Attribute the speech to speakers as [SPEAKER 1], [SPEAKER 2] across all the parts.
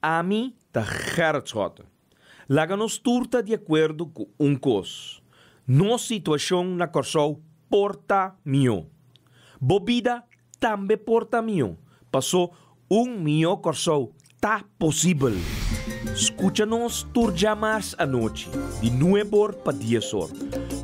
[SPEAKER 1] A mim, tá Gerrit Schotten. Laga nos turta de acordo com coisa. Nossa situação na Corsou porta mio. Bobida também porta mio. Passou mio Corsou. Tá possível. Escucha-nos turja mais à noite, de 9 para 10 horas.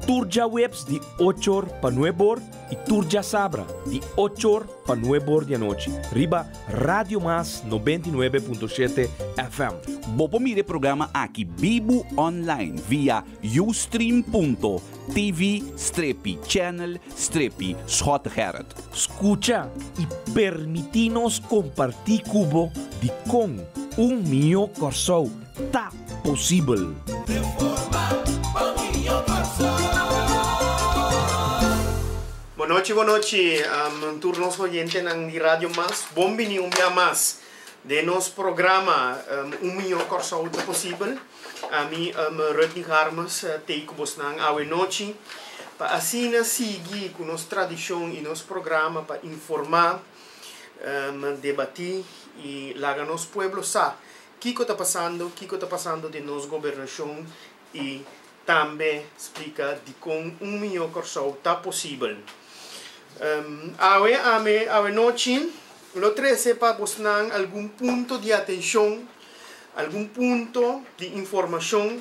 [SPEAKER 1] Turja webs de 8 horas para 9 horas e turja sabra de 8 horas para 9 horas da noite. Riba Radio Mas 99.7 FM.
[SPEAKER 2] Bopo mire programa aqui Bibo online via ustream.tv/channel/Schottengerrit.
[SPEAKER 1] Escucha e permitinos compartir cubo de com mio Corsou. Tá possível.
[SPEAKER 3] Boa noite, turnos oyentes de Radio Mas. Bom-vindo um dia mais de nosso programa mio Corsou tá possível. A mim, Rodney Harmas, teiko bosnang awe noite. Para assim seguir com nossa tradição e nosso programa para informar, debater e largar nosso pueblo sabe o que está passando de nossa governação e também explica de como mio Corsou está possível. Awe noite, lo 13 para bosnang algum ponto de atenção, algum ponto de informação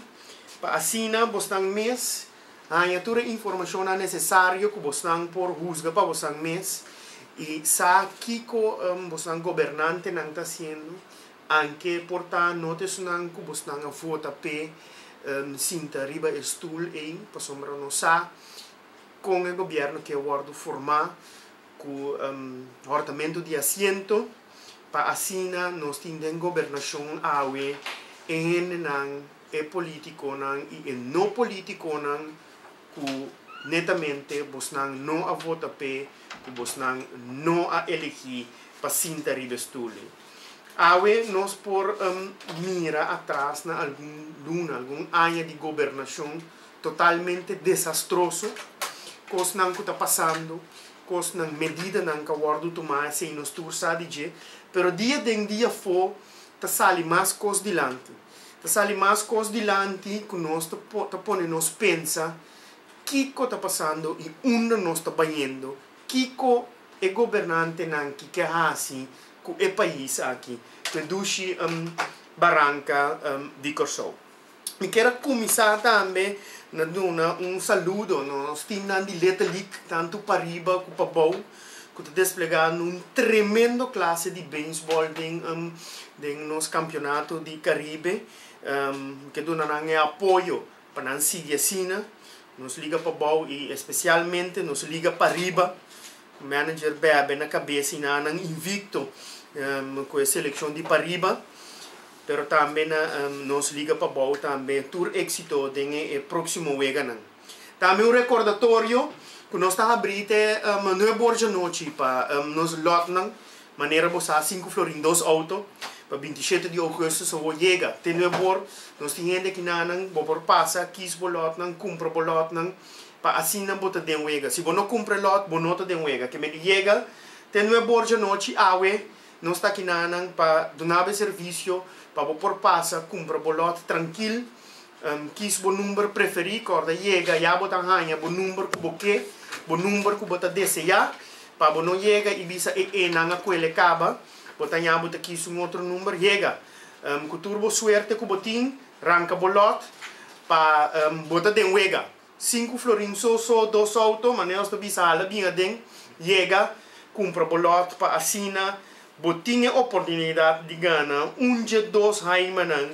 [SPEAKER 3] para assim bosnang mês. Há toda a informação necessária que você por juzgar para você mês e sabe que você governante não está sendo, anche portar notas não que você não vota pe sinta riba o stool e para sombra não sabe com o governo que guarda formar com orçamento de assento para assim nós temos governação awe em não é político não e não político não que netamente você não a vota pe que você não a elegir para sinta riba stool. Awe nós por mira atrás na algum área de governação totalmente desastroso, coisa não que está passando, coisa não medida não que guardo tomar sem nós tursa dizer, pero dia de dia for tá sali mais coisa dilante, tá sali mais coisa dilante que nós tá pone nos pensa que está passando e onde nós está banhando, que é governante não que é assim que é país aqui, que dushi Barranca de Corsou. E quero começar também na dona saludo nós temos de letalik tanto para riba como para baixo que está desplegando tremendo classe de beisebol de nos campeonato de Caribe que dona é apoio para não seguir assim, nos liga para baixo e especialmente nos liga para riba. O manager bebe na cabeça e não invicto com a seleção de Pariba, mas também nos liga para baixo também tur êxito de próximo ano. Também um recordatório que nós estamos abrindo não é borja noite para nos lot maneira bossa 5 florin 2 auto para 27 de agosto se vou chega tem não é bor nós temos que não por passa 15 bolot não compra bolot não para assim não bota de wega se não compra lot bonota de wega que me chega tem não é borja noite awe nós está aqui não para donar serviço para por passa compra bolot tranquilo quis bom número preferido corda chega já botar ranha bom número que bota desejar para bom não chega e bisa não aquele acaba botar já bota quis outro número chega com turbo suerte com botin ranca bolot para botar de wega 5 florin só 2 auto maneira de bisa ala binha den chega compra bolot para assina botinha oportunidade de ganhar dia 2 haimanan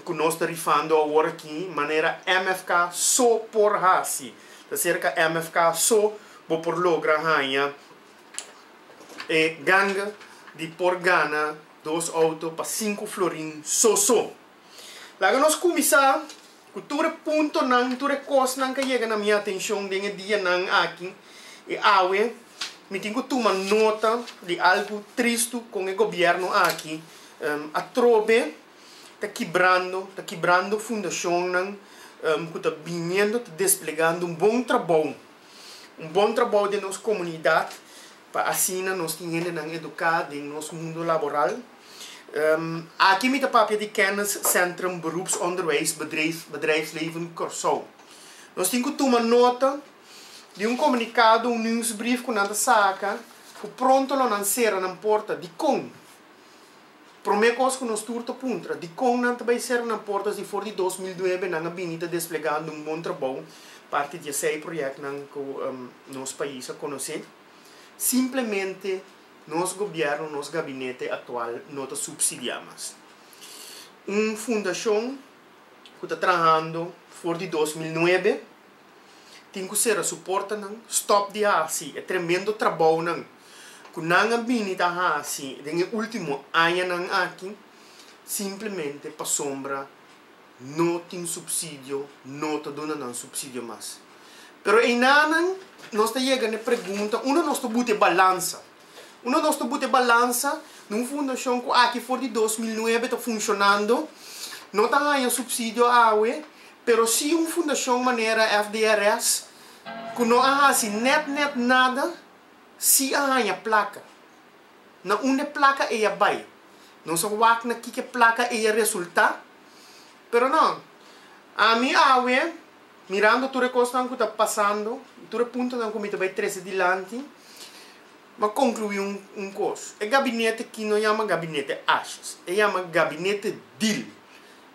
[SPEAKER 3] que nós estamos rifando agora aqui maneira MFK só por hasi da cerca MFK só por lograr ganhar e ganga de por gana 2 autos para 5 florin só lá nós começar com todo ponto não todo coisa não que chega na minha atenção de dia não aqui e awe me tenho que tomar nota de algo triste com o governo aqui. A trobe está quebrando a fundação, que está vindo, está desplegando um bom trabalho de nossa comunidade, para assim nós temos que educar em nosso mundo laboral. Aqui met de papje die kenniscentrum beroepsonderwijs bedrijfsleven Curaçao. Nós temos que tomar nota de comunicado, nieuwsbrief com nada saca, que pronto lo lancera na porta de com. Promekos que nós turto puntra, de com não vai ser na porta de for de 2009 na binita desplegando bom trabalho, parte de 6 projetos que nosso país a conhecer. Simplesmente nosso governo, nosso gabinete atual não está subsidiamos. Fundação que está trabalhando for de 2009 tem que ser a suporta não stop de assim é tremendo trabalho não que não binita assim no último ano não aqui simplesmente para sombra não tem subsídio não está dando subsídio mais. Pero em nada nós está chegando a pergunta nós está botando balança nós está botando balança numa fundação que aqui for de 2009 está funcionando não está ganhando subsídio pero se fundação maneira FDRS que não há assim net nada se ganha placa na uma placa é vai não só o na que placa é resultado pero não a mim mirando tudo que está passando tudo ponto não como vai trazer adiante mas concluir coisa é gabinete que não chama gabinete achas é chama gabinete deal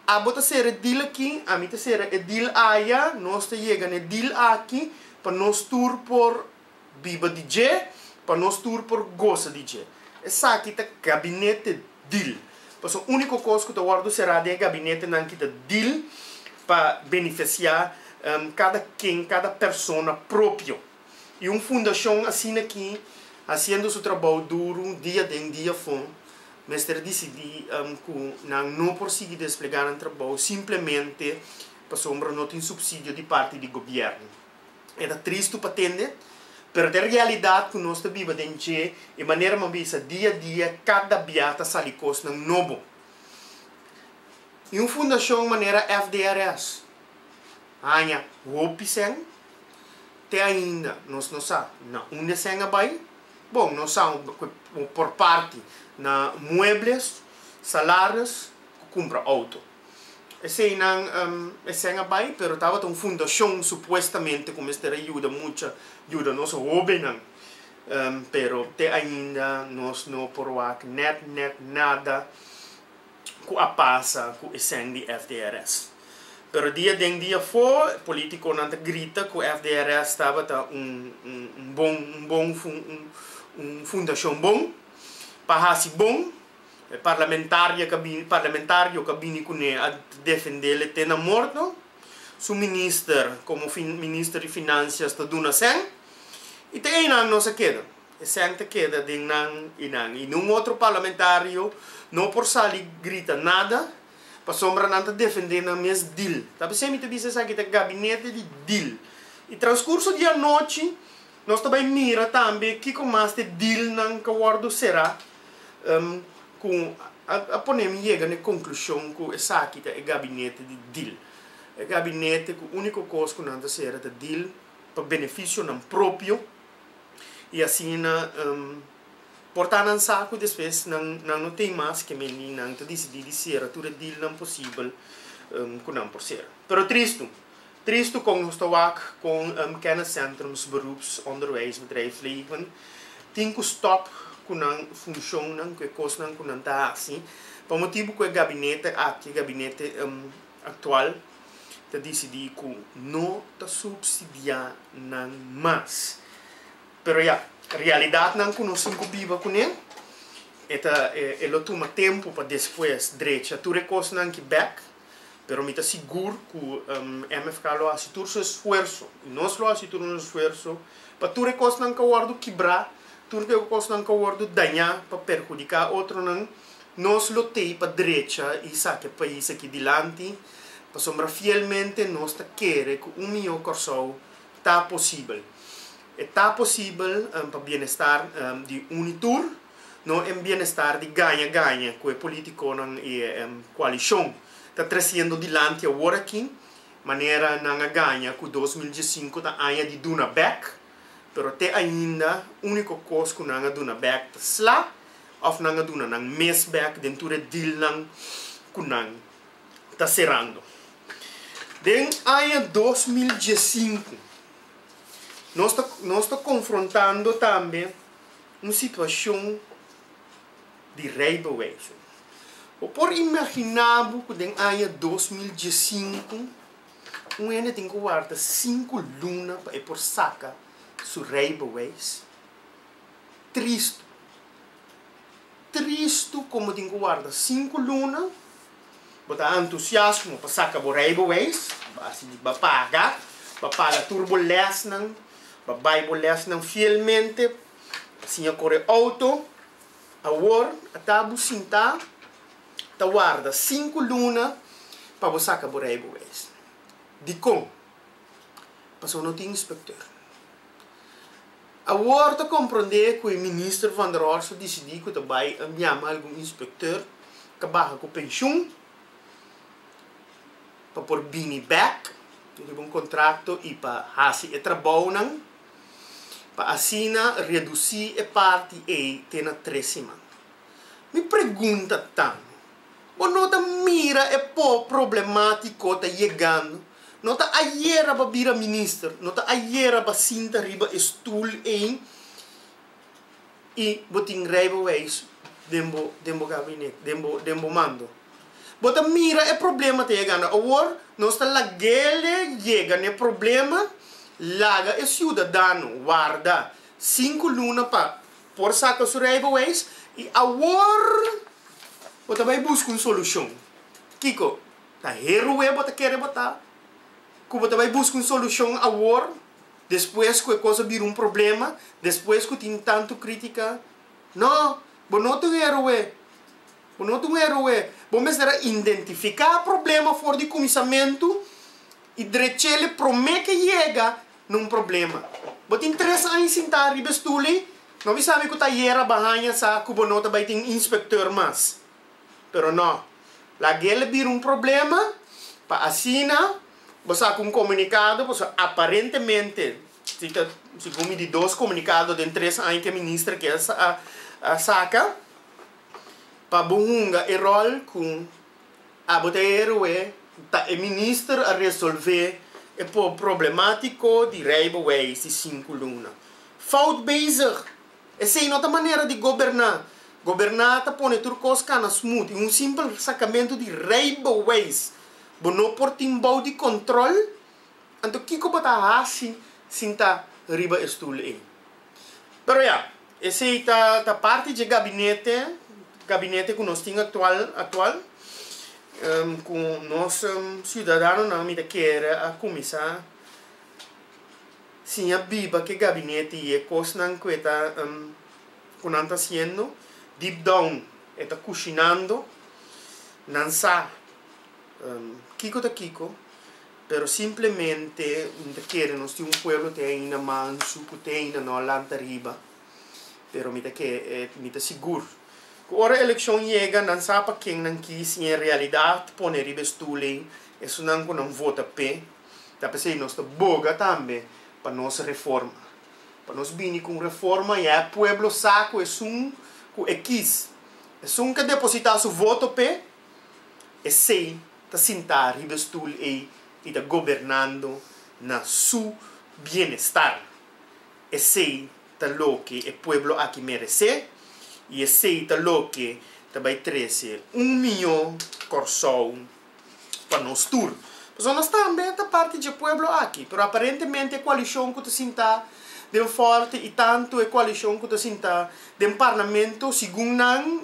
[SPEAKER 3] a bota ser deal aqui a mim ser deal aí nós te chegando deal aqui para nós tour por biba DJ para nós tour por goza DJ essa aqui é gabinete deal pois a única coisa que eu guardo será de gabinete não que deal para beneficiar cada pessoa próprio e fundação assim aqui fazendo seu trabalho duro dia fora mas decidi que não conseguir desplegar um trabalho simplesmente para sombra não tem subsídio de parte do governo. Era triste para atender, mas a realidade que nós vivemos dentro de maneira que dia a dia cada beata sai coisa novo. E uma fundação maneira FDRS, há o pisang, até ainda nós não sabemos, não onde se vai, bom nós sabemos por parte na muebles, salários, compra auto. Esse não é bem, mas estava uma fundação supostamente como esta ajuda muito, ajuda nosso hobby não, pero até ainda nós não porwak net nada que a passa com esse de FDRS. Pero dia for político não grita que o FDRS estava bom fundação bom para bom parlamentário cabine com a defender ele tem morto su ministro como ministro de finanças está dando sem e tem não se queda sem te queda de não e num outro parlamentário não por sair grita nada para sombra não defender na mesma deal tá sempre te diz que é gabinete de deal e transcurso de noite nós também mira também que como mais de deal não que o será com a ponemos chega na conclusão que essa aqui é gabinete de deal é gabinete que a única coisa que não será de deal para benefício não próprio e assim portar um saco depois não tem mais que me não te decidir ser tudo deal não possível que não por ser pero triste com nós com kenniscentrums beroepsonderwijs bedrijfsleven tem que stop que não funciona, que coisa não está assim. Por motivo que o gabinete atual está decidido que não está subsidiando mais. Mas a realidade não que nós viva com ele. Ele toma tempo para depois direito. Tudo é coisa não que back. Mas eu estou seguro que o MFK lo faz todo o esforço. E nós lo fazemos todo o esforço para tudo é coisa não que o quebrar. Tudo que coisa não que o danhar para perjudicar outro não nós lutei para direita e saque o país aqui adiante para sombra fielmente nós queremos que melhor Curaçao está possível está possível para bem-estar de Unitur não é bem-estar de ganha-ganha que o político não é coalição está trazendo adiante agora aqui maneira não ganha que 2015 está ganha de Duna Back pero até ainda, a única coisa que não é dona back slá, of nang aduna nang mesback dentro de deal nang kunang tá cerrando. Den ano 2015 nós está confrontando também uma situação de rebelião. Ou por imaginar que den ano 2015 ano tem que guardar 5 lunas para por saca su rebelião. Triste como tem que guardar 5 lunas, botar entusiasmo para sacar o rebelião, assim para pagar turbulência, para baibolência fielmente, assim a correr auto, a war, a tabu sinta, ta guarda 5 lunas para sacar o rebelião. De como? Passou não tem inspector. A horta compreender que o ministro Van der Horst decidiu que vai chamar algum inspector que barra com pensão para pôr bini back, ter um contrato e para fazer o trabalho para assinar, reduzir a parte e ter na 3 semanas. Me pergunta tanto, não mira é problemático está chegando. Não está ayer para vir ministro, não está ayer para sinta riba stool e botin rebeliões dembo gabinete, dembo mando. Bota mira é problema te chegando. Agora nós está lá gele chega ne problema, laga é cidadano guarda 5 lunas para por sacar os rebeliões e agora bota vai buscar uma solução. Kiko, tá hero bota querer botar. Como você vai buscar uma solução agora, depois que a coisa vira um problema, depois que tem tanto crítica. Não, você não tem herói. Você não tem herói. Você deve identificar o problema fora de começamento e direito promete que chega num problema. Você tem 3 anos sem estar arriba estuli, não sabe que está era barranha sa que você não vai ter inspector mais. Pero não. Lá ele vira um problema para assinar. Você com um comunicado, você aparentemente, se come de 2 comunicados de 3 anos que a ministra quer saca, para bunga e rol com a boteiro o ministro a resolver o problemático de rebeliões de 5 lunas. Fout bezig. Essa é outra maneira de governar. Governar está pondo tudo coisa canas smooth. Um simples sacamento de rebeliões. Bono por timbau de controle, então kiko bata assim, sinta riba estul e. Pero esse tá parte de gabinete que nós temos atual, com nós cidadãos não me quer a começar, sim a biba que gabinete e coisa não que está fazendo, deep down, está cozinhando, não sabe. Kiko, pero simplesmente nós temos pueblo que tem na manso, que tem na lanta riba, pero me seguro. Ora a eleição chega, não sabe quem não quis em realidade pôr riba estule, isso não vota pé, tá pensando nós tá boga também para nossa reforma, para nós vir com reforma e o pueblo saco que quis, que depositar seu voto pé, sei está sentar riba stool e está governando na seu bem-estar. Esse está lo que o pueblo aqui merece e esse está lo que vai trazer 1 milhão de coração para nós todos. Mas nós também está parte do pueblo aqui, mas aparentemente a coalição que está sentar de forte e tanto a coalição que está sentar de parlamento, segundo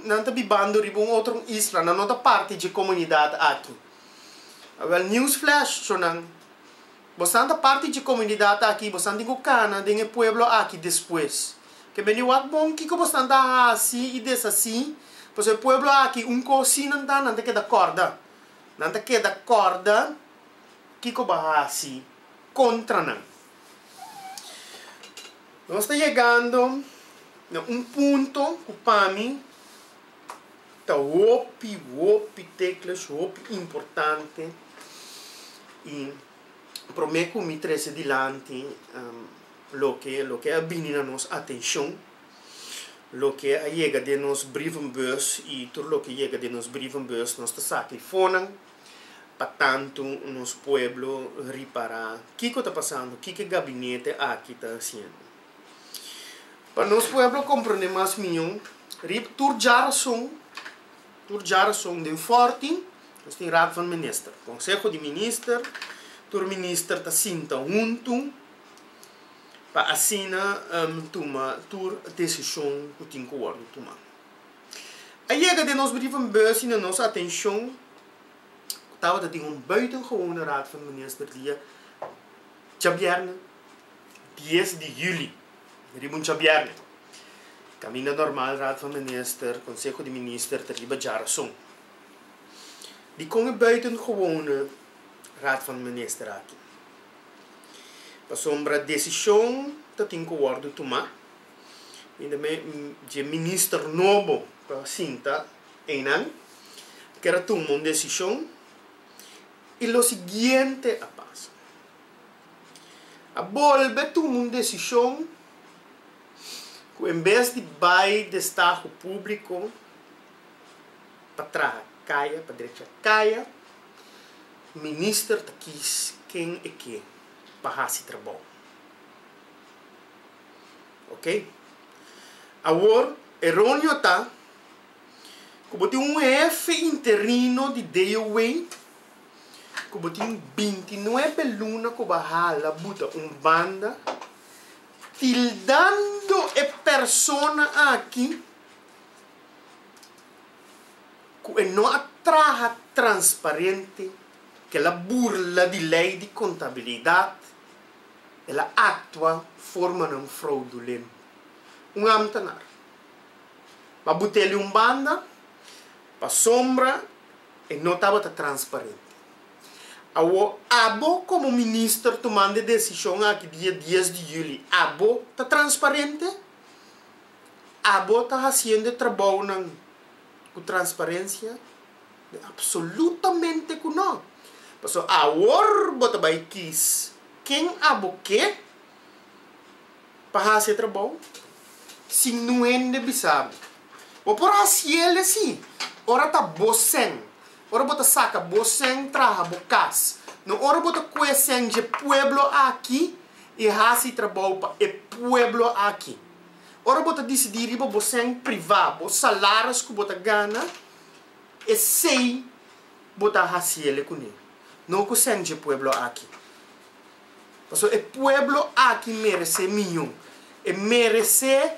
[SPEAKER 3] não está bibando riba outra isla, não está parte da comunidade aqui. Agora, newsflash, você está parte da comunidade aqui, você tem que cana do pueblo aqui depois. Que bem, o bom que você está assim e desassim, porque o pueblo aqui, coisa não tem que dar corda. Não tem que dar corda, que você vai assim, contra não. Nós estamos chegando a ponto que para mim está teclas, importante. E prometo que me trazer adiante lo que abina a nossa atenção. lo que llega de nos brievenbus e tudo lo que llega de nos brievenbus nós está sacrificando para tanto nos pueblo reparar o que está passando, o que gabinete aqui está fazendo. Para nos pueblo compreender mais melhor, tur geração de forte, nós temos raad van minister, conselho de minister, tur minister está sinta junto para assinar tomar tur decisão que tem que tomar. A chega de nós brievenbus e na nossa atenção estava dat een buitengewone raad van minister die Chabierne 10 de juli ribun Chabierne caminho normal raad van minister consejo de minister ter riba jarason die kon een buitengewone raad van minister aqui para sombra decisão dat tem que worden tomar ainda de minister novo para sinta enan que era tomar uma decisão. E lo siguiente pasa. A volve tomar uma decisão que em vez de vai de estado público para trás caia, para direita caia, o ministro está quis quem é que para fazer trabalho. Ok? Agora, errôneo está que tem um F interino de DOA como tem 29 lunas que bahala buta banda tildando a persona aqui que não atraja transparente que ela burla de lei de contabilidade ela atua forma não fraudulento amtanar mas butele banda para sombra e não estava transparente. Abo como ministro tomando decisão aqui dia 10 de julho. Abo está transparente. Abo está fazendo trabalho com transparência. Absolutamente que não. Porque agora você vai quis quem abo que para fazer trabalho se não é necessário. Ou por assim ele sim. Ora está bosen. Ora bota saca bosen traha bocas. No ora bota coesen de pueblo aqui e hasi trabalho para o pueblo aqui. Ora bota decidir riba bosen privado, salários que bota gana e sei bota hasi ele com ele. Não coesen de pueblo aqui. Porque o pueblo aqui merece milhão. E merece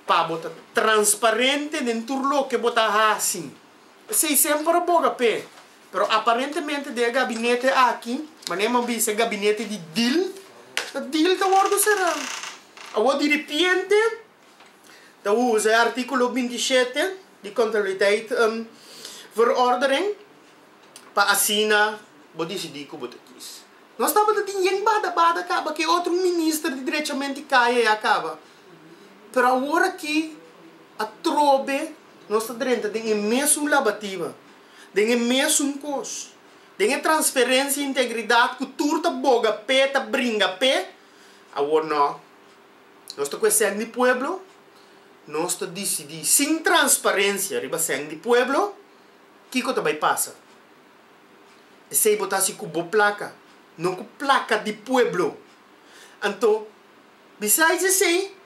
[SPEAKER 3] para bota transparente dentro do que bota hasi. Sei sempre boga pé, pero aparentemente de gabinete aqui, mas nem dice gabinete de deal, o deal está ordo será. Agora de repente, está usa artigo 27 de contabilidade verordening para assinar, vou decidir como você quis. Nós estamos de yang bada acaba que outro ministro de diretamente cai e acaba. Pero agora aqui a trobe nós estamos dentro de uma mesma lavativa, de uma mesma coisa, de uma transferência de integridade que turta boga pé, ta bringa pé. Agora não. Nós estamos com o sangue do pueblo, nós estamos decidindo sem transparência riba sangue do pueblo, o que vai passar? E se botar-se com boa placa, não com placa de pueblo. Então, besides isso,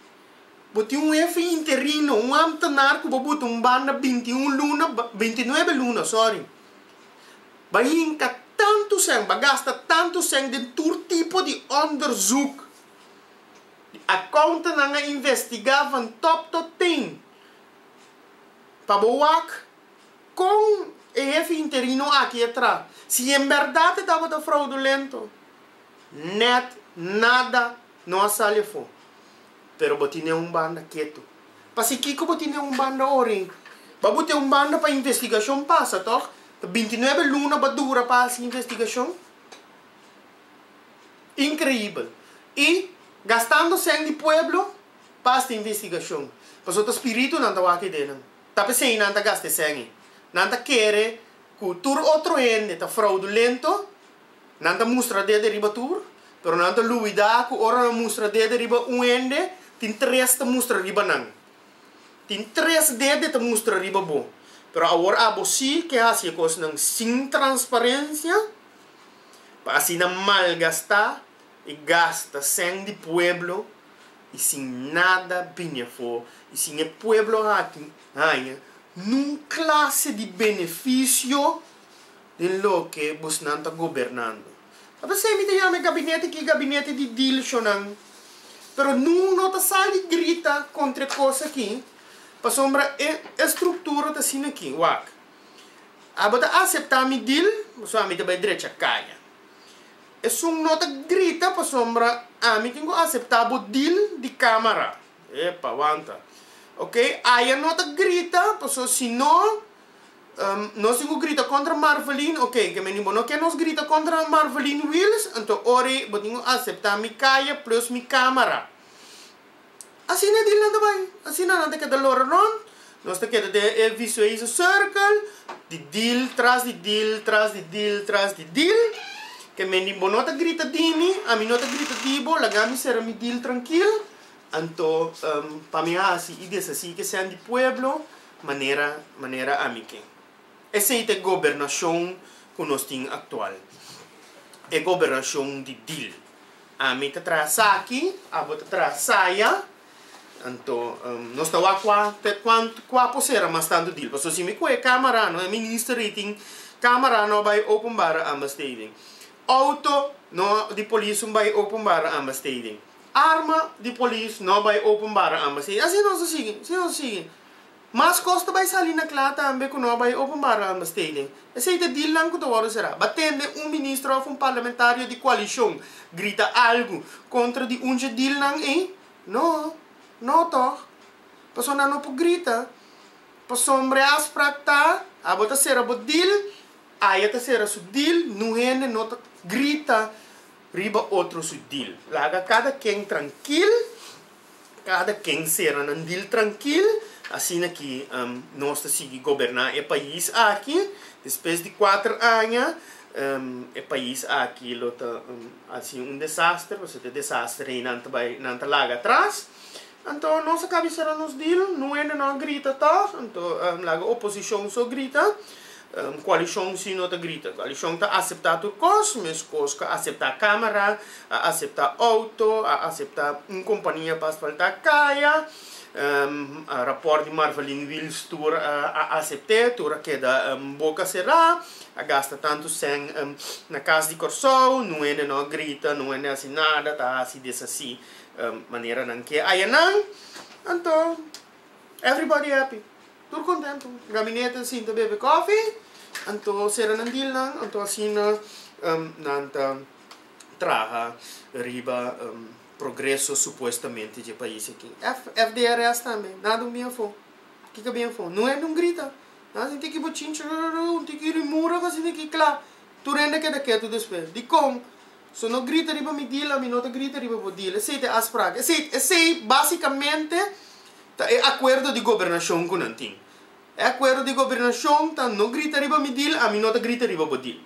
[SPEAKER 3] bote F interino, amtanar que bobuta banda 29 luna, sorry. Bahinka tanto sangue, bagasta tanto sangue de todo tipo de onderzoek. A conta na investigavam top 10. Paboak com F interino aqui atrás. Se em verdade estava fraudulento, net nada não sale fora. Pero botine banda quieto. Pasi kiko botine banda oring. Babote banda para investigação passa, toch? 29 luna badura para a investigação. Incrível. E gastando sangue de pueblo para a investigação. Mas o espírito não está aqui dentro. Tá pensando não está gaste sangue. Não está querer que tur outro ende está fraudulento. Não está mostra de riba tur. Pero não está luida que ora mostra de riba ende. Tem três te mostra riba nang. tem 3D de te mostrar riba bom. Pero agora abo sim que assim coisa não sem transparência, para assim não malgastar e gasta sem de pueblo e sem nada bem for e sem o pueblo aqui, num classe de benefício de lo que você não está governando. Até se me tem gabinete que gabinete de deal chonang, pero não está sai grita contra coisa aqui. Para sombra a estrutura da sina aqui, wak. Abota aceitar mi deal, so a mi também direita caia. É só nota grita para sombra a mi tenho aceitar o deal de câmara. Epa, wanta. Ok? Aí a nota grita, para so se não nós temos grita contra Marvelin, ok, que menino não quer nós grita contra Marvelin Wills, então ore, botinho aceitar mi caia plus mi câmara. Assim é deal não vai. Assim não tem que dar loron. Nós tem que dar visualize circle, de deal, tras de deal, tras de deal, tras de deal. Que me bonota grita dimi, a mim nota grita dibo, lagami será mi deal tranquilo. Então, para mim assim, ideias assim que são de pueblo, maneira amiga. Essa é a governação que nós temos atual. É governação de deal. A mim te traz aqui, a bota traz saia. Então, nós estamos qua posera mas tanto deal. Porque se me coe câmera, não é ministro rating, câmera não vai open bar a ambastading. Auto não de polícia não vai open bar a ambastading. Arma de polícia não vai open bar a ambastading. Assim não se sigue. Mas costa vai sair na clara também que não vai open bar a ambastading. Esse é o deal não que tu vai será. Batende ministro ou parlamentário de coalição grita algo contra de deal não é? Não. Não toh, pessoa não pode gritar, pessoa as prakta, a bota ser a deal, aí a ser a su deal, não é não grita, riba outro su deal. Laga cada quem tranquilo, cada quem será num deal tranquilo, assim aqui nós seguimos governar o país aqui, depois de 4 anos, o país aqui lota assim desastre, você tem desastre e não tá lá atrás. Então, nossa cabeceira nos deal, não é não grita, tá? Então, a oposição só grita, coalição sim não grita. Coalição está aceitar tudo coisa, mas coisa aceitar a câmara, aceitar auto, aceitar companhia para asfaltar caia, a rapport de Marvelin Wills tour aceitar, tour que da boca será, a gasta tanto sem na casa de Corsol, não é não grita, não é assim nada, tá assim desse assim. Maneira não que aí não, então everybody happy, tudo contento, gabinete assim to bebe coffee, então será não deal não, então assim não traga riba progresso supostamente de país aqui. FDRS também, nada bem for, que bem for, não é não grita, nós tem que botar tem que remura assim que claro, tu rende que daqui tu despedir, de como so não grita riba mi deal, a mi nota grita riba bo deal. Esse é as práticas. Esse basicamente é acordo de governação que não tem. É acordo de governação, tá não grita riba mi deal, a mi nota grita riba bo deal.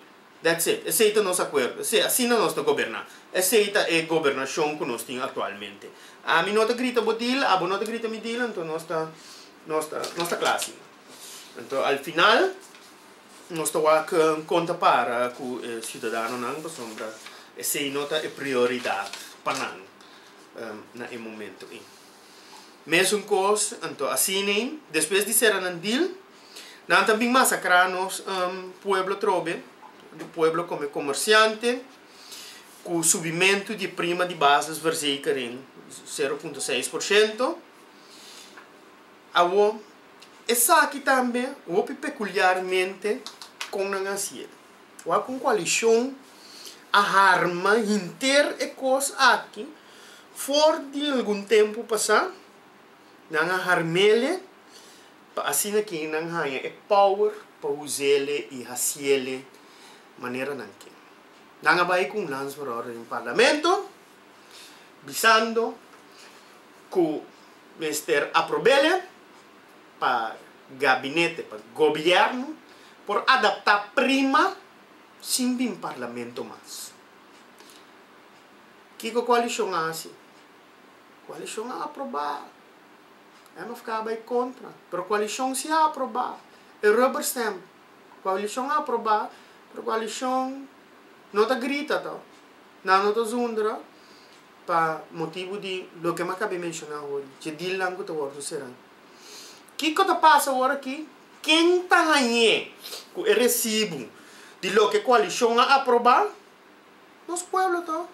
[SPEAKER 3] That's it. Esse é o nosso acordo. Assim nós estamos governar. Esse é a governação que nós temos atualmente. A mi nota grita bo deal, a bo nota grita mi deal, então nossa classe. Então, ao final, nós estamos conta para o cidadão não para sombra. Essa nota é prioridade para nós no momento. Mesmo coisa, então assim, depois de ser um deal, nós também massacramos pueblo trobe, do pueblo como comerciante, com subimento de prima de bases versículo em 0,6%. Essa aqui também, peculiarmente, com a Nacia. Com coalição, a arma inter e coisa aqui, for de algum tempo passar, nang harmele, assim aqui nang hanya é power, para usele e haciele, maneira nanki. Nang abay kung lans para no parlamento, bisando, que Mr. Aprobele, para gabinete, para governo, por adaptar prima, sim bem parlamento mas. Que coalição assim? Coalição a aprovar. MFK vai contra. Pero coalição se aprovar. É rubber stamp. Coalição aprovar. Pero coalição não está grita, tá? Não está zundra. Para motivo de lo que eu acabei de mencionar hoje. Que deal lang ko tawag será. Que está passa agora aqui? Quem está ganhando com o recibo de lo que a coalição aprovar? Nosso pueblo, tá?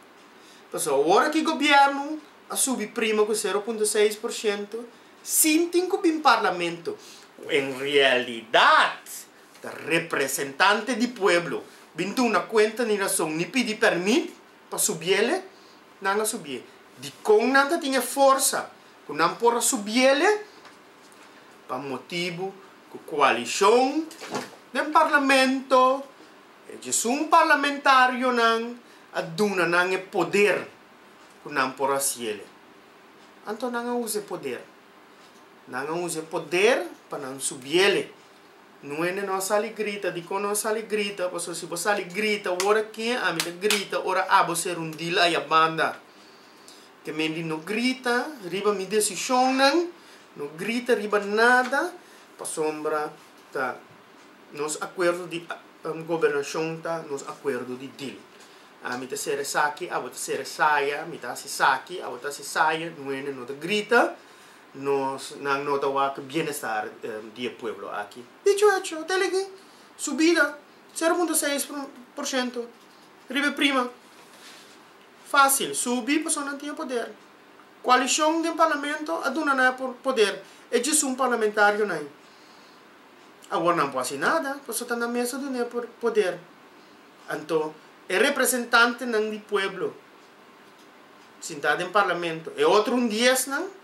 [SPEAKER 3] Então, agora que o governo a subir prima com 0,6%, sentem que o parlamento, em realidade, o representante do pueblo, vindo uma conta de nação, nem pedir permito para subir ele, não subir. De como não tinha força, que não pode subir ele, para motivo que a coalição do parlamento, é um parlamentário não, a duna não é poder, que não pode subir ele. Então não usa poder. Não usa poder para não subir ele. Não é não sale grita, de quando não sale grita, porque se você sale grita, ora quem a mim grita, ora você um deal aí a banda. Que me não grita, riba me decisão não grita, riba nada, para sombra tá nos acordo de governação tá nos acordo de deal. A mim tá ser saque, a outra ser saia, me tá se saque, a outra se saia, não é não grita. Nós não notamos o bem-estar do povo aqui. Dicho hecho, até aqui, subida 0,6%. Ribe prima. Fácil, subir, a pessoa não tinha poder. Coalição do parlamento, a dona não é poder. É disso um parlamentário, não. Agora não pode fazer nada, a pessoa está na mesa do não é poder. Então, é representante do povo. Sentado em parlamento. É outro dia, não?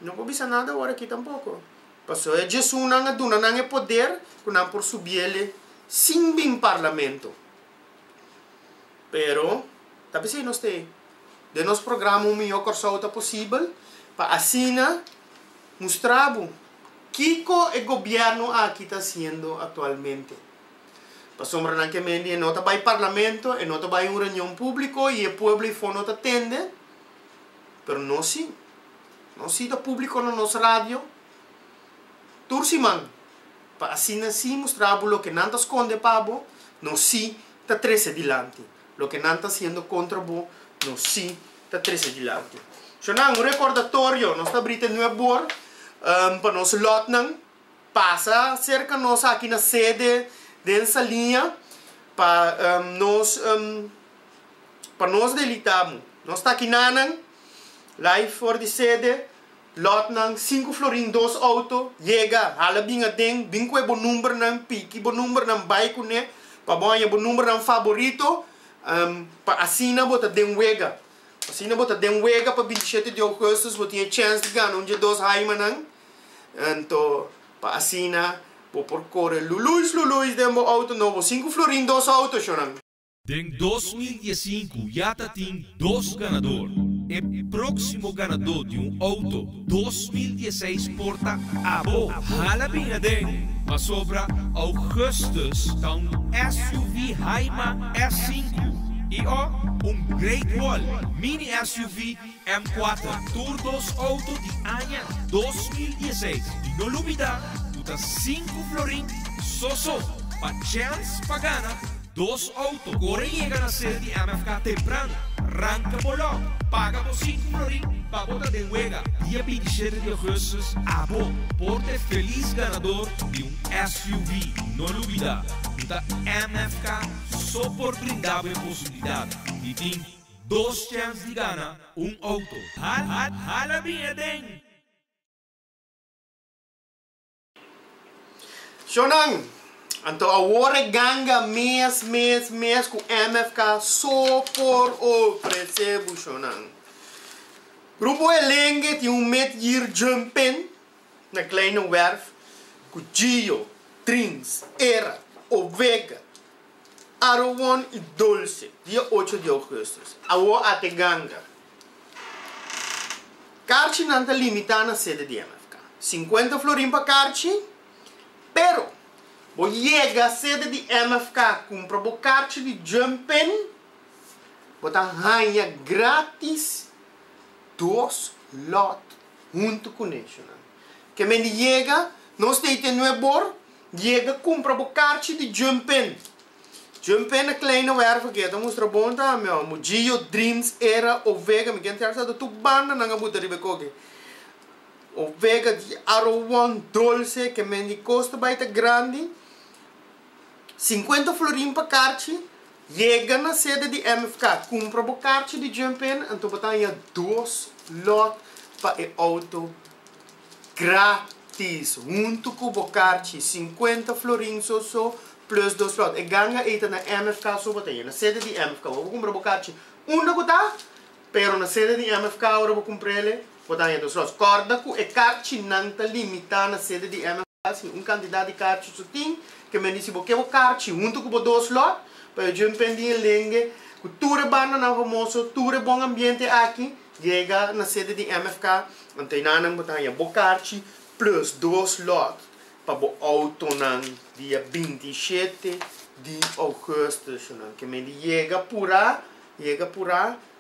[SPEAKER 3] Não vou dizer nada agora aqui tampouco. Passou é Jesus não é poder, que não por subir ele sem bem parlamento. Pero, talvez nós temos de nosso programa o melhor corso possível para assim mostrar o que o governo aqui está fazendo atualmente. Para sombra não que me não vai parlamento, e não vai uma reunião pública e o povo não atende, pero não sim. Não se dá público na nossa rádio. Tursiman. Para assim mostrar o que não está esconde para você, não se está trece adiante. O que não está sendo contra você, não se está trece adiante. So, um recordatório, nós está abrindo novo para nós lot passa cerca nós aqui na sede dessa linha para nós delitamos. Nós está aqui na live for de sede, lot ng 5 florin 2 auto, llega, halabing adeng, bingko e bon number ng piki, bon number ng bike ne, paboy e bon number ng favorito, pa asina bota den wega. Asina bota den wega pa 27 de agosto, bota tinha chance de ganhar dia 2 haima nang. Então, pa asina, po percorre luluis den bo auto novo, 5 florin 2 auto shonang.
[SPEAKER 1] Em 2015, já tem 2 ganadores. O próximo ganador de auto 2016 porta abo. Halabinha den. Mas sobra Augustus tá SUV Haima S5. E Great Wall Mini SUV M4 Turdos auto de año 2016. E não olvida, tu tá 5 florin só pa chance pa gana. 2 autos, corre llega na sede de MFK temprano, arranca bolo, paga por 5 florin, para botar de huega. Dia 27 de agosto, abo, porte feliz ganador de SUV, não olvida. Então, MFK só por brindar a possibilidade de ter 2 chances de ganhar auto. Hala bem, den!
[SPEAKER 3] Shonang! Então, agora ganga mês com MFK só por oferecer Shonang. Grupo Elengue tem meter jumping na kleine werf com Gio, Trins, Era, Ovega, Arowon e Dulce, dia 8 de agosto. Agora até ganga. Carchi não está limitado na sede de MFK. 50 florin para Carchi, pero vou chegar à sede de MFK, compra o carte de jumping, botar ganha grátis 2 lot junto com isso. Que me chega, nós temos no bor, chega compra o carte de Jumpen. Jumpen é kleine werven, que eu mostro bom tá, meu Gio Dreams era o vega, me quer ter tu banda na gabuta de becoque. O vega de Arrowan Dolce, que me custa baita grande, 50 florim para carte, chega na sede de MFK, compra o carte de Jumpen, então botar aí 2 lotes para o auto grátis, junto com o carte, 50 florim só, plus 2 lotes. E ganha aí na MFK, só botar aí, na sede de MFK, eu vou comprar o carte, botar, pero na sede de MFK, eu vou comprar ele, botar aí 2 lotes. Corda que o carte não está limitado na sede de MFK, assim, quantidade de carte só tem, que me disse, porque o carte, junto com o 2 lotes, para eu empreender lengue, que tudo banda na famoso, tudo bom ambiente aqui, chega na sede de MFK, então não botar aí o carte, plus 2 lotes, para o auto no dia 27 de agosto, que me chega por aí,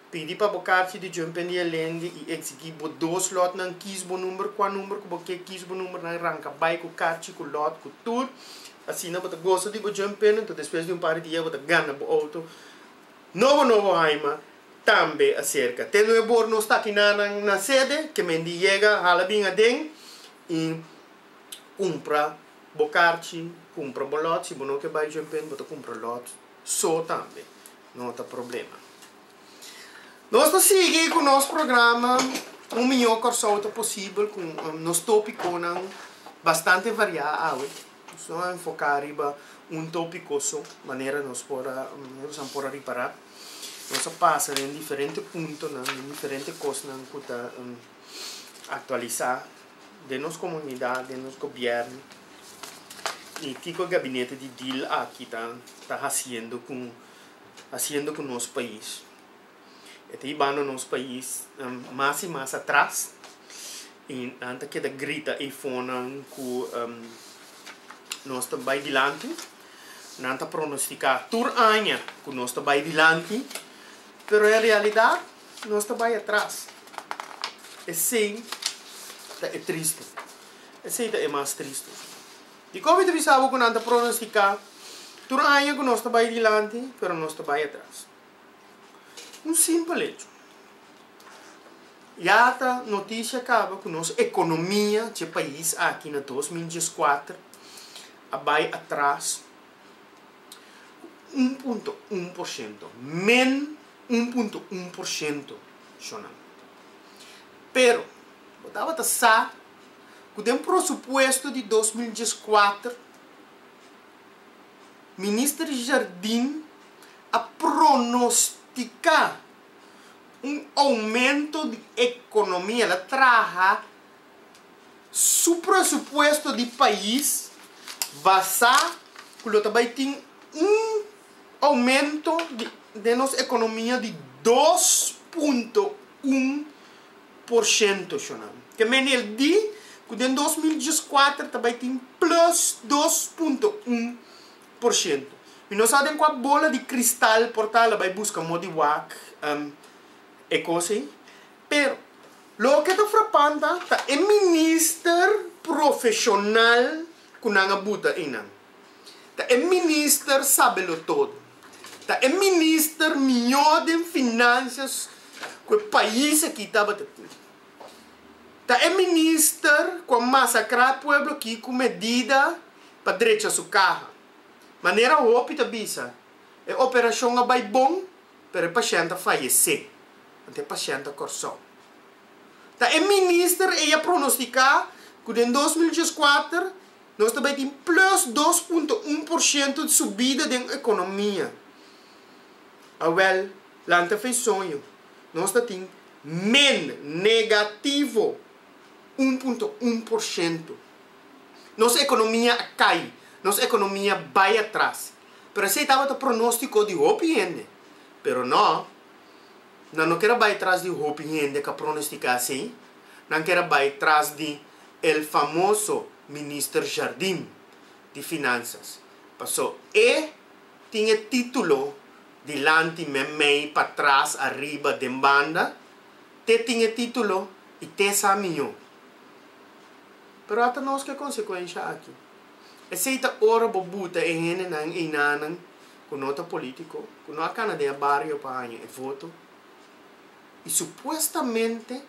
[SPEAKER 3] pedi para o carte de empreender lengue e executar 2 lotes, não quis o número, qual número, porque quis o número, não arranca, vai com o carte, com o lote, com tudo. Assim, não você gosta de jumpen, então depois de par de dias você ganha o auto. Novo Haima também acerca. Tem no bor não está aqui na sede, que me chega, hala bem a den e compra bocarte, compra bolot, se você não quer vai jumpen, você compra lot, só também, não tem problema. Nós estamos seguindo com o nosso programa, o melhor corso possível, com nos tópicos bastante variados. Só enfocar arriba tópico só, maneira nós podemos reparar. Nós passa em diferentes pontos, em diferentes coisas que atualizar de nossa comunidade, de nosso governo. E que o gabinete de deal aqui está fazendo com o nosso país. Está levando o nosso país mais e mais atrás. E antes que grita e fona com nós estamos bem adiante, não está pronosticar por ano que nós estamos bem adiante, mas na realidade nós estamos bem atrás. E sim, é triste. E sim, é mais triste. E como eu pensava que não está pronosticar por ano que nós estamos bem adiante, mas nós estamos bem atrás. Simples hecho. E a notícia acaba com a nossa economia de país aqui em 2014 vai atrás 1.1%, menos 1.1%. Pero, eu estava a pensar que tem pressuposto de 2014, o ministro Jardim a pronosticar aumento de economia, ela traz o pressuposto de país basar que também tem aumento de nossa economia de 2.1%. Que ele diz que em 2014 também tem plus 2.1%. E nós sabemos com a bola de cristal portal vai buscar modificar e coisa. Pero o que está frapando é ministro profissional que não buta ina. É ministro sabe-lo todo. É ministro melhor de finanças que o país aqui está batendo. É ministro que massacrar o povo aqui com medida para direito a sua carro. Maneira óbvia bisa. É operação vai bom para o paciente falecer. Até o paciente corção. É ministro e a pronosticar que em 2014 nós também temos plus 2.1% de subida da economia. Well, lá fez sonho. Nós temos negativo 1.1%. Nossa economia cai. Nossa economia vai atrás. Pero se estava o pronóstico de opinião. Pero não quero vai atrás de opinião que pronosticar assim. Não quero vai atrás de el famoso ministro Jardim de Finanças. Passou e tinha título delante, meio para trás, arriba, de banda. Te tinha título e te saminho. Pero até nós que consequência aqui. Aceita ora bobuta e hene nang inanan com nota político, com nota canadeia barrio para e voto. E supostamente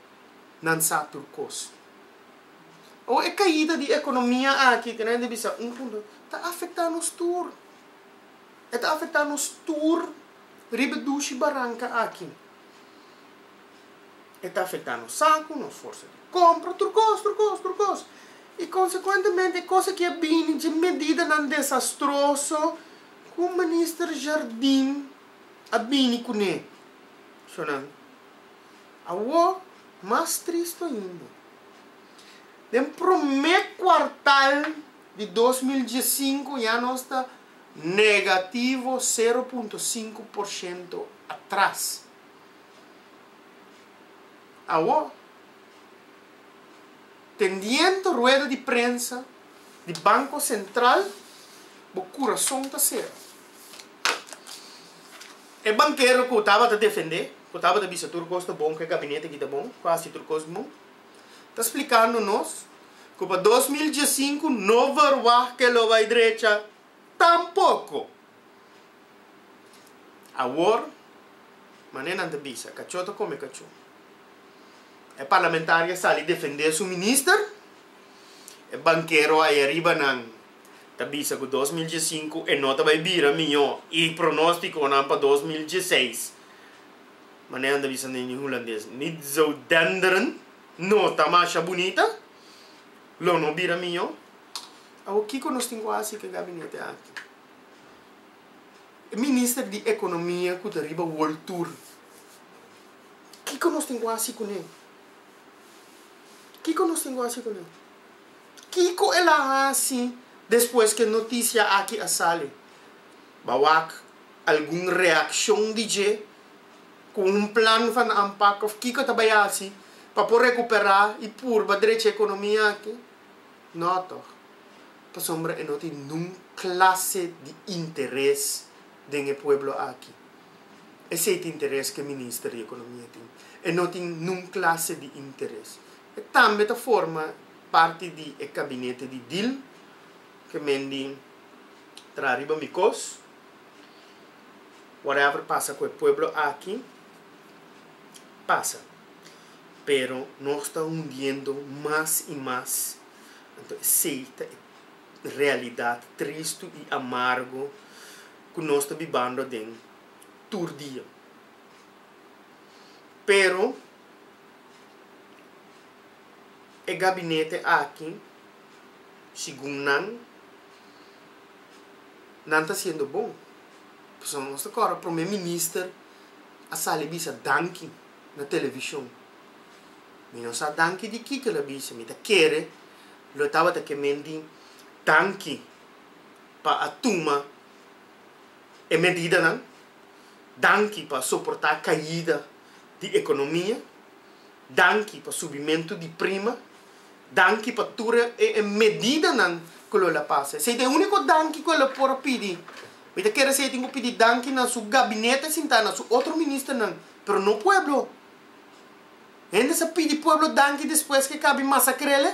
[SPEAKER 3] não sa turcos. Ou é caída de economia aqui, que não deve ser ponto. Está afetando os tour. Está afetando os tour. Riba dushi barranca aqui. Está afetando o saco, nos força de compra, turcos. E consequentemente, coisa que é bem de medida não desastroso, com o ministro Jardim a bem com ele. Sonando. Awo, mais triste ainda. No primeiro quartal de 2015, já nós está negativo 0,5% atrás. Awo, tendendo rueda de prensa do Banco Central, o coração está certo. O banqueiro que estava a defender, que estava a dizer que turcos está bom, que o gabinete está bom, quase turcos bom, está explicando-nos que para 2015 não vai que lo vai direita tampouco. Agora, maneira não te bisa, cachorro come cachorro. É parlamentar sali defender seu ministro, é banqueiro aí arriba não, tá bisa que 2015 é nota vai vir melhor e pronóstico não para 2016. Maneira não bisa nem holandês, niet zo denderen, nota mais bonita, lo não vira melhor. O que nós temos assim que gabinete aqui? O ministro de economia que arriba World Tour. O que nós temos assim com ele? Kiko nos tengo assim com ele. Kiko ela assim depois que a notícia aqui a sale. Bawak alguma reação de je com plano van aanpak of Kiko trabalha assim para poder recuperar e por direito a economia aqui. Não toch. Para sombra e não tem nenhum classe de interesse dentro do pueblo aqui. Esse é o interesse que o ministro da economia tem. E não tem nenhum classe de interesse. E também forma parte do gabinete de DIL, que mendi trariba micos, whatever passa com o pueblo aqui, passa. Pero nós estamos hundindo mais e mais. Então, essa é a realidade triste e amargo que nós estamos vivendo dentro todo dia. Pero o gabinete aqui, segundo não está sendo bom. Porque nós agora o primeiro-ministro a sala bisa danke na televisão. Mas não sabe danke de que ela bisa, mas quer, lo estava a querer danke para a turma e medida não, danke para suportar a caída de economia, danke para subimento de prima. Danke para tura e medida nan que lo la passa. Se é o único danke que lo pode pedir. Mas quer se tem que pedir danke na seu gabinete sentar na seu outro ministro nan, pero no pueblo. Ainda se pede pueblo danke depois que cabe massacrele,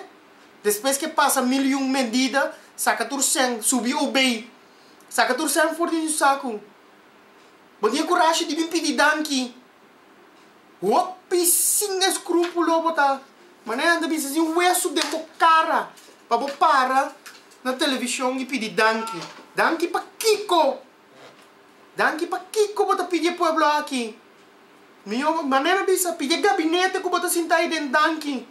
[SPEAKER 3] depois que passa 1.000 medida, saca turcen, subiu o bem, saca turcen for de saco. Bom dia coragem de vir pedir danke. Opi sem escrúpulo botar. Mas não anda bisa um hueso de cara para para na televisão e pedir danke. Danke para Kiko. Danke para Kiko bota pedir pueblo aqui. Minha maneira bisa pedir gabinete que bota sentar aí dentro danke.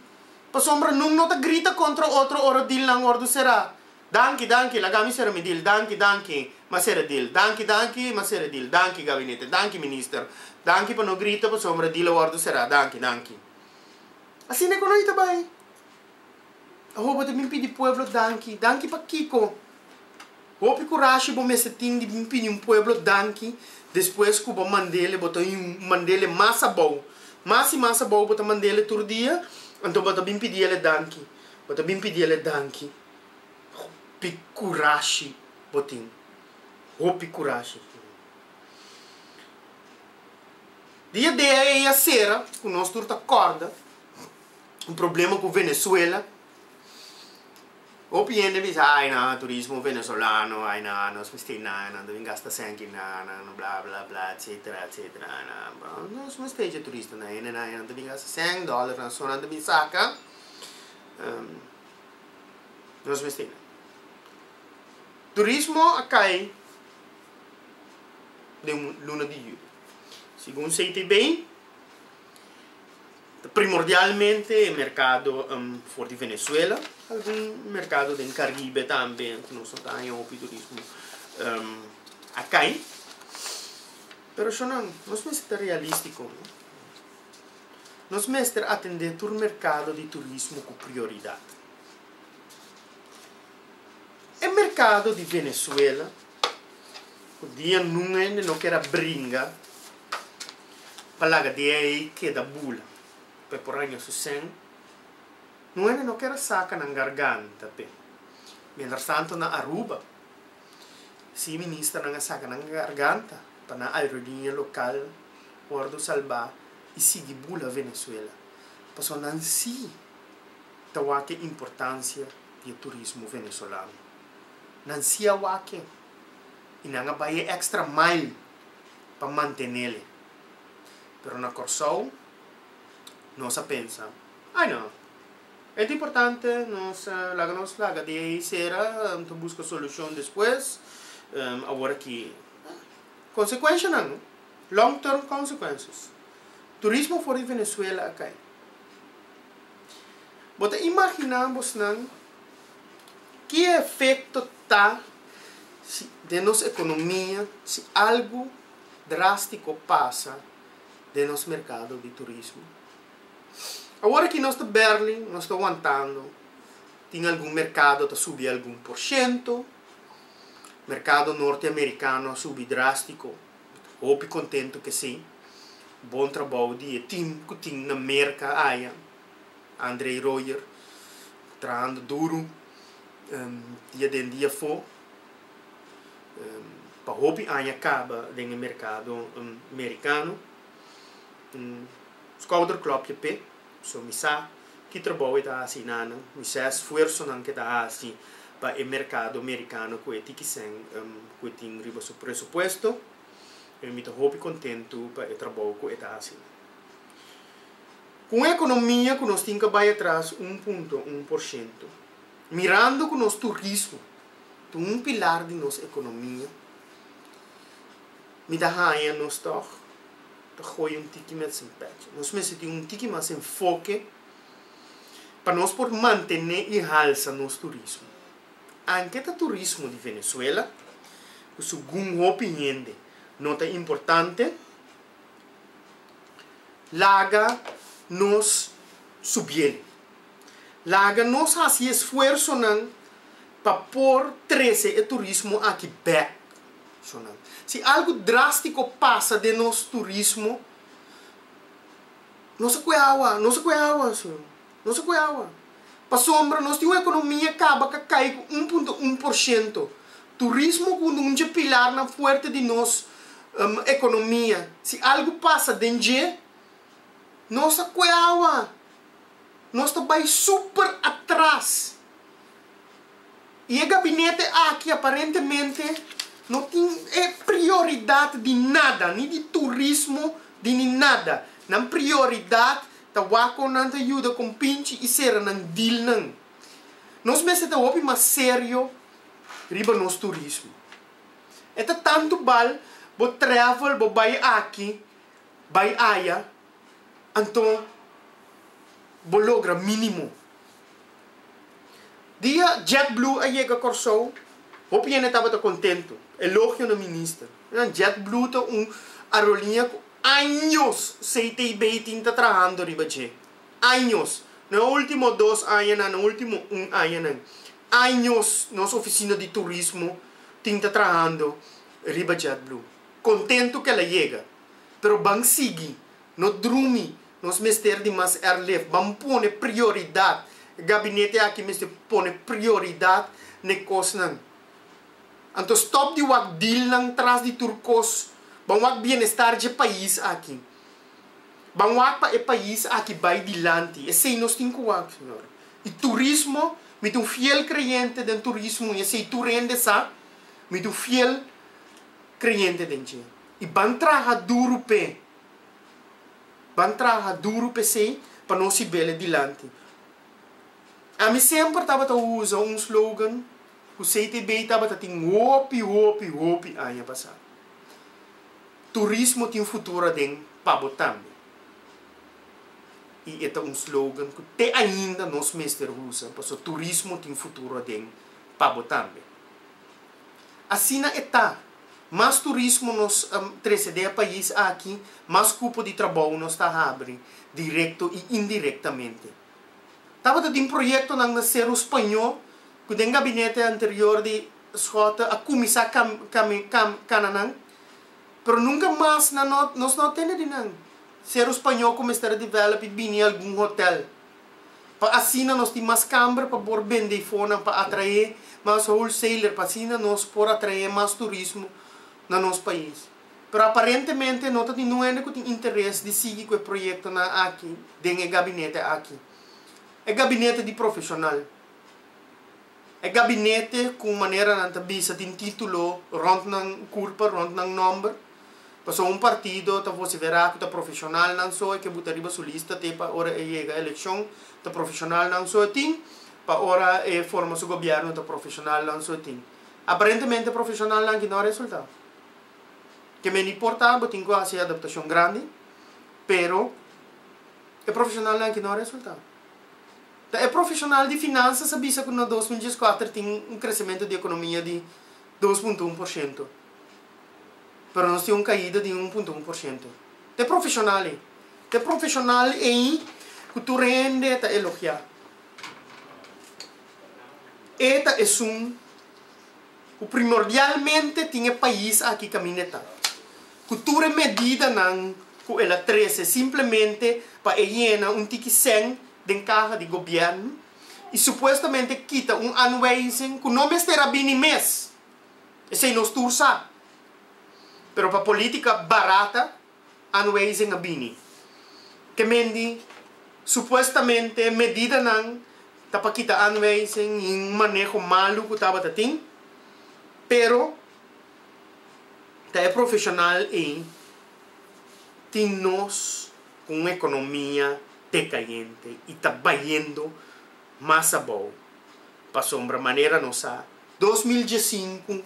[SPEAKER 3] Para sombra não nota grita contra outro hora deal não ordo será. Danke, lagami será me deal. Danke, mas será deal. Danke, mas será deal. Danke gabinete, danke ministro. Danke para não grita para sombra deal ordo será. Danke. Assim é que nós também. A roupa de mim pedir pueblo danke para Kiko. Roupa coragem para me sentir de mim pedir pueblo danke. Depois que eu mandele botar mandele massa bom, massa bom botar mandele todo dia. Então botar bem pedir ele danke, Roupa coragem botin, roupa coragem. Dia de aí a cera, que nós turta corda. Um problema com Venezuela. Opinião de ai na turismo venezolano, ai na nós mestina, na devem gastar sangue na blá blá blá, etc, etc. Nós mestina turista na devem gastar $100 na zona de Bisaka. Nós mestina. Turismo acai de luna de julho. Segundo CTB, primordialmente o mercado for de Venezuela, algum mercado do Caribe também, que não está em o turismo acai. Pero isso não, nós temos que ser realístico. Nós temos que atender todo o mercado de turismo com prioridade. O mercado de Venezuela, o dia não quer brincar, para de aí que da bula, para por aí su sen, não quer sacar na garganta, pe. Mientras tanto na Aruba, si ministra não saca na garganta, para na aerolínea local, ordo salvar e seguir bula Venezuela. Passou não si, tawa que importância do turismo venezolano. Não si awake, e não vai extra mile para manter-lo. Pero na Corsou, nós pensa, não, é importante, nós laga de aí será, então busca solução depois, agora que, consequência não, long term consequências. Turismo fora de Venezuela aqui. Bota imaginamos não, que efeito tá de nossa economia se algo drástico passa de nosso mercado de turismo. Agora que nós estamos em Berlim, nós estamos aguentando, tem algum mercado que subir algum por cento, mercado norte-americano subir drástico, estou contente que sim, bom trabalho de time que tem na América, André Royer, trabalhando duro, dia for, para hobby acaba no mercado americano. Scouter club que pe, so misa que trabalho está assim nana, misa esforço não que está assim para o mercado americano que sem que tem riba seu presupuesto, eu me estou contento para o trabalho que está assim. Com a economia que nós temos que vai atrás 1,1%, mirando com nosso turismo, pilar de nossa economia, me dá raia nós toch gooi tiki met zijn petje. Nós precisamos tiki mais enfoque para nós poder manter e alçar nosso turismo. Anche o turismo de Venezuela, segundo a opinião de nota importante, laga nos subir. Laga nos faz esforço para pôr 13 o turismo aqui back. Se algo drástico passa de nosso turismo, não se cuidava, não se cuidava. Para sombra, nós temos uma economia que acaba que cai com 1,1%. Turismo com um pilar na forte de nossa economia. Se algo passa dentro, não se cuidava. Nós estamos super atrás. E o gabinete aqui, aparentemente, não tem prioridade de nada, nem de turismo, de nem nada. Não prioridade, tawako não te ajuda com pinche e ser não deal não. Nós precisamos ser mais sério riba nosso turismo. É tanto bal, bo travel, bo vai aqui, vai aí, então, bo logra mínimo. Dia JetBlue a chega Corsou, o piano estava contento. Elogio no ministro. JetBlue é aerolínea com anos CTB está trabalhando riba de. Anos. No último 2 anos, no último 1 ano. Anos nossa oficina de turismo está trabalhando riba JetBlue. Contento que ela chega. Pero vamos seguir. No dormir. Nós mestre de mais airlift. Vamos pôr prioridade. O gabinete aqui mestre põe prioridade na coisa. Então, stop de wak deal nang tras de turcos. Bang wak bienestar de país aqui. Bang wak pa país aqui vai dilante. Esse nós temos wak, senhor. E turismo Mit um fiel creyente del turismo, e se tu rende sa, mit um fiel creyente dentro. E van trabalhar duro pe. Van trabalhar duro pe sei, para não se bele dilante. A mim sempre estava a usar um slogan, o CTB estava a ter hopi, ano passado. Turismo tem um futuro dentro, para botar. E é um slogan que até ainda nós mestres usam, porque o turismo tem um futuro dentro, para botar. Assim é tá. Mais turismo nos 13 países aqui, mais cupo de trabalho nos está abrindo, direto e indiretamente. Estava de um projeto na Nascer Espanhol, que o gabinete anterior de Schota a começar Cananã, mas nunca mais nós não temos de não. Ser Espanhol começar a desenvolver em algum hotel. Para assim nós temos mais câmara para pôr vender fone para atrair mais wholesaler, para assim nós por atrair mais turismo no nosso país. Mas aparentemente não tem interesse de seguir com o projeto aqui, dentro do gabinete aqui. É gabinete de profissional. É gabinete com maneira de bisa tem título, rond ng curva, rond ng number. Passou um partido, tá você verá que tá profissional não só, que botar riba sua lista, te para hora chega a eleição, tá profissional não só tem, para hora forma seu governo, tá profissional não só tem. Aparentemente profissional não que não há resultado. Que me importa, tem quase adaptação grande, pero é profissional não que não há resultado. É profissional de finanças, sabia que no 2014 tem um crescimento de economia de 2,1%. Pero nós temos uma caída de 1,1%. É profissional. É profissional em que tu rende a elogiar. Eta é o primordialmente tinha país aqui caminheta. Cultura medida não com ela 13 simplesmente para llenar um tique 100 de caja de governo e supostamente quita anwijzing que não será bem mês. Esse é nosso tursa. Pero para política barata, anwijzing a bini. Que mendi supostamente medida não tá para quitar anwijzing em manejo malo que estava tating. Pero tá é profissional em tem nós com uma economia decayente e está vaindo mais a boa. Para sombra maneira nossa 2015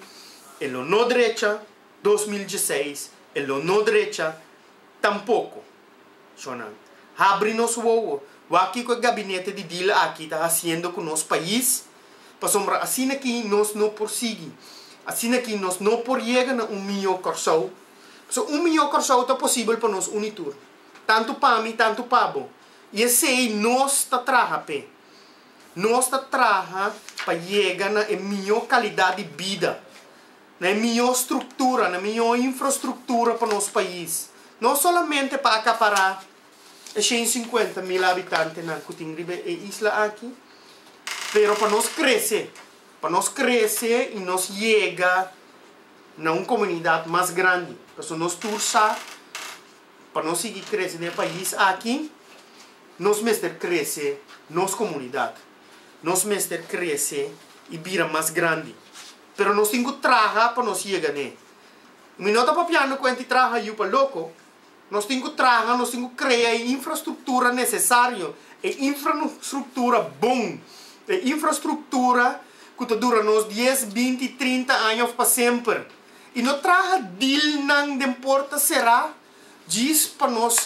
[SPEAKER 3] em lo no derecha, 2016 em lo no derecha tampouco. Sonan. Abre-nos o aqui com o gabinete de deal aqui está fazendo com o nosso país. Para sombra assim aqui nós não prosseguimos. Assim aqui nós não por chegar a 1 milhão corsau. So 1 milhão corsau está possível para nós unitur. Tanto para mim, tanto para bo. E esse aí nós está traja pe. Nós está traja para chegar na melhor qualidade de vida, na melhor estrutura, na melhor infraestrutura para nosso país. Não somente para acaparar 150 mil habitantes na Kutingribe e isla aqui, pero para nós crescer. Para nós crescer e nós chegar na uma comunidade mais grande. Para nós turçar, para nós seguir crescendo no país aqui, nós mestre crescer, nossa comunidade. Nós mestre crescer e vira mais grande. Pero nós temos que trabalhar para nós chegar nele. Me nota para piano quando trabalha eu para louco. Nós temos que trabalhar, nós temos que criar a infraestrutura necessária. E infraestrutura bom. E infraestrutura que dura nos 10, 20, 30 anos para sempre. E não traga deal não importa será. Diz para nós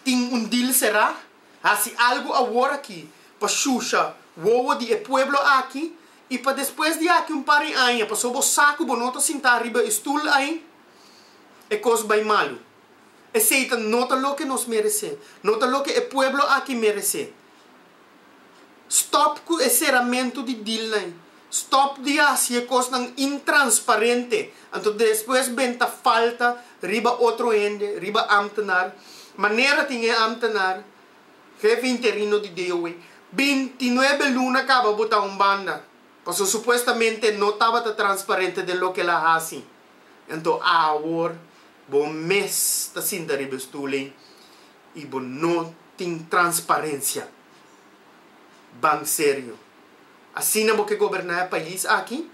[SPEAKER 3] tem deal será. Assim algo agora aqui para Xuxa, o de pueblo aqui e para depois de aqui par de anos para sob o saco bonito sentar riba stool aí é coisa bem malo. Aceita nota lo que nos merece, nota lo que o pueblo aqui merece. Stop com esse ramento de deal aí. Stop de assim coisa não intransparente. Então depois venta falta riba outro ende, riba ambtenar. Maneira tinha ambtenar. Jefe interino de DOE. 29 luna acaba botar banda. Porque supostamente não estava transparente de lo que ela hace. Então agora bom mês está sendo riba estule e bom não tem transparência. bang sério. Assim na que governar o país aqui,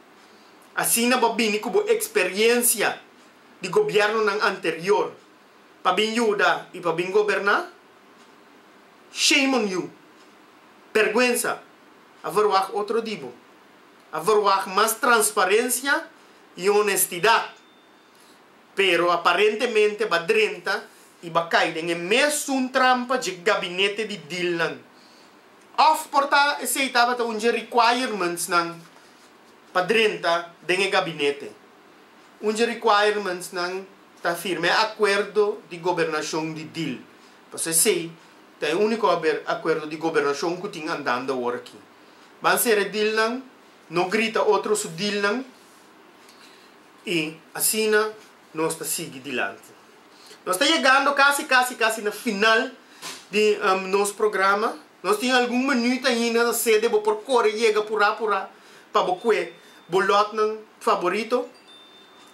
[SPEAKER 3] assim na bini com experiência de governo ng anterior, para bin yuda e para bin governar, shame on you. Vergüenza. Haverwag outro tipo. Haverwag mais transparência e honestidade. Pero aparentemente ba 30 e ba cair em mesmo trampa de gabinete de Dylan. Of porta aceitava ta unje requirements ng padrenta denge gabinete. Unje requirements ng ta firme acordo de gobernação de DIL. Você sei, ta é o único acordo de gobernação que tem andando agora aqui. Van ser DIL lang, não grita outro su DIL lang, e assim nós está seguindo adiante. Nós está chegando quase no final de nosso programa. Nós temos algum minuto ainda na sede por correr chega pura para boque bolot ng favorito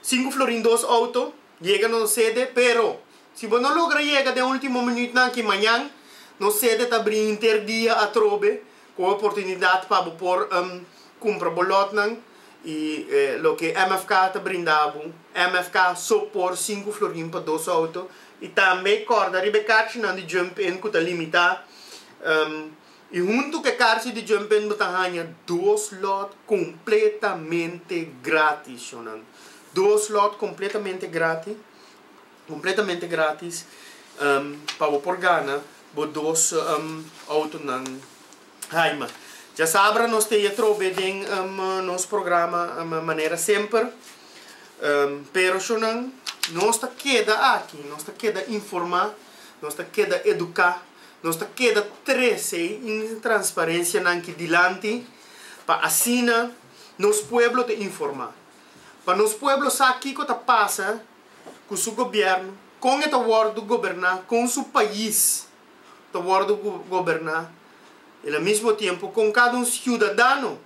[SPEAKER 3] 5 florin 2 auto chega na sede pero se você não logra chegar de último minuto na que amanhã na sede tá abrir interdia a trobe com oportunidade para por comprar bolot ng e lo que MFK tá brindando MFK só por 5 florin para 2 auto e também corda ribecat na de jump in que tá limitado. E junto que cárcel de Jumpen Butahanya, 2 lotes completamente grátis. 2 lotes completamente grátis. Para por gana, por 2 autos ng Haima. Já sabra nós temos trove em nosso programa maneira sempre. Pero sonang nós está queda aqui, nós está queda informar, nós está queda educar. Nós queda 13 em transparência nanki dilante para assim nos pueblo te informar. Para nos pueblo saber o que passa com o governo, com o acordo governar, com o país, o acordo governar, e ao mesmo tempo com cada cidadão,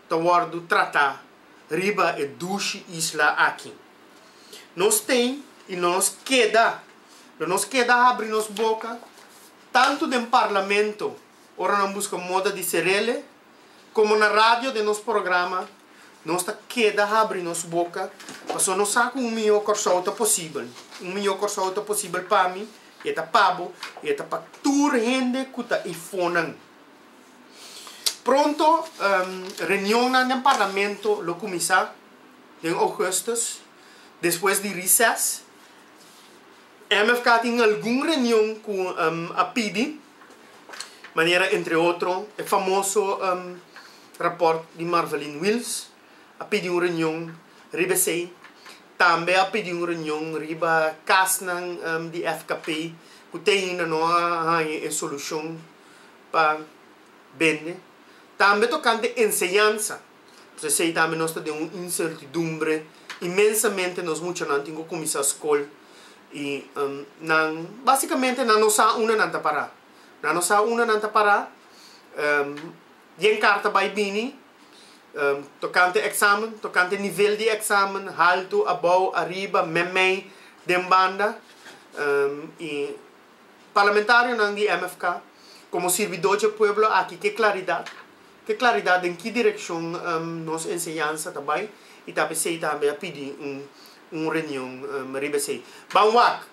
[SPEAKER 3] o acordo tratar riba e duche isla aqui. Nós tem e nós queda abrir nos boca tanto no parlamento, ora não busca moda de serele, como na rádio de nosso programa, nós queda abrir nossa boca, mas nós saco melhor corsolta possível. Melhor corsolta possível para mim, e é pabo, e é para toda gente que está iPhone. Pronto, reunião no parlamento, lo começar, em agosto, depois de recess. MFK tem alguma reunião com a PIDI, maneira entre outros, o famoso rapport de Marvelin Wills, a PIDI uma reunião riba sei, também a PIDI uma reunião riba casnang de FKP, que tem ainda não há solução para bem. Também tocante ensinança, você sei também nós temos uma incertidumbre imensamente nós muitos não temos começar a escola. E basicamente não sa una nanta para yen carta by bini tocante examen tocante nível de examen alto abaixo arriba memei dembanda e parlamentário nang di MFK como servidor do pueblo aqui que claridade em que direção nos ensinança também e também sei também a pedir reunião ribesei. Bangwak,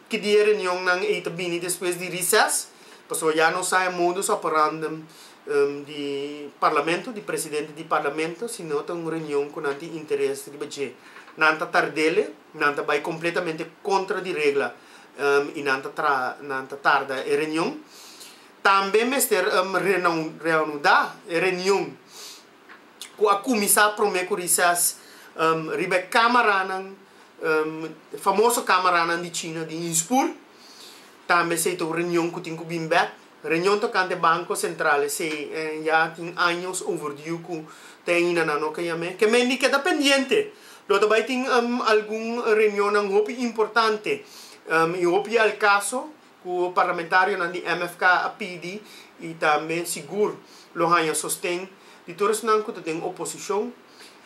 [SPEAKER 3] que dia reunião nang itabini depois de recess, passou já não sai modus operandi de parlamento, de presidente de parlamento, sino tem uma reunião com nanti interesse de budget. Nanta tardele, nanta vai completamente contra de regra e nanta tarda a reunião. Também mester reunida reunião com a comissão promete recess ribe Kamaranan, famoso Kamaranan de China de Inspur, também se to reunião que tem com Bimbet, reunião tocante Banco Central, se já tem anos overdue que tem na não que me indica da pendiente. Lo também tem algum reunião importante, e hopi al caso que o parlamentário na de MFK a PD e também seguro lo hanya sostém de todos não que tem oposição.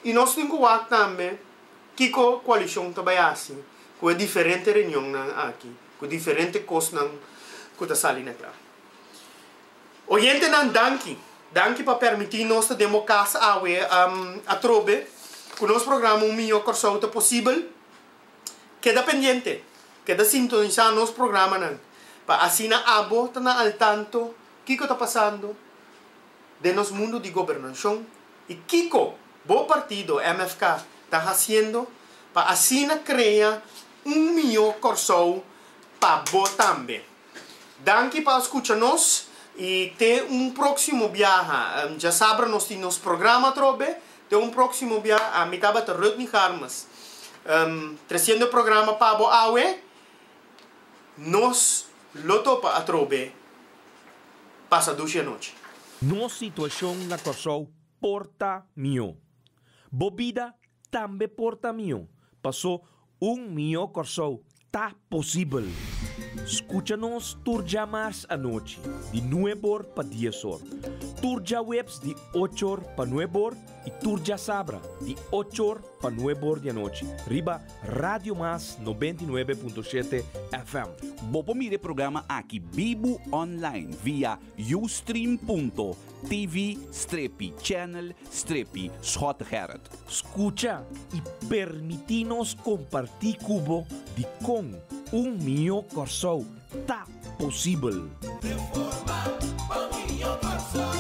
[SPEAKER 3] E nós temos que também que a coalição trabalha assim, com diferente reunião aqui, com diferente coisas que está saindo lá. Oyente nan danki. Danki para permitir-nos de demo casa a trobe com nosso programa o melhor corso possível. Queda pendiente. Queda sintonizar nosso programa nan. Para assim abo tá al tanto Kiko está passando de nosso mundo de governação e Kiko, bom partido MFK está fazendo para assim criar melhor corso para vos também. Danke para escutar-nos e ter próximo viaje. Já sabe, nós temos programa trobe, ter próximo viaje a mitad de Rodney Harmas. Trazendo o programa para vos awe, nós loto para trobe passa 2 noite.
[SPEAKER 1] Nossa situação na Corsol porta mio. Bobida também porta mio. Passou mio Corsol tá possível. Escucha-nos turja mais à noite, de 9 para 10 horas. Turja webs de 8 para 9 e turja sabra de 8 para 9 da noite. Riba Radio Mas 99.7 FM.
[SPEAKER 2] Bopo mire programa aqui Bibo Online via ustream.tv/channel/Schotgerrit.
[SPEAKER 1] Escucha e permitinos compartir cubo de com mio Corsol tá possível.
[SPEAKER 4] Reforma, o mio Corsol.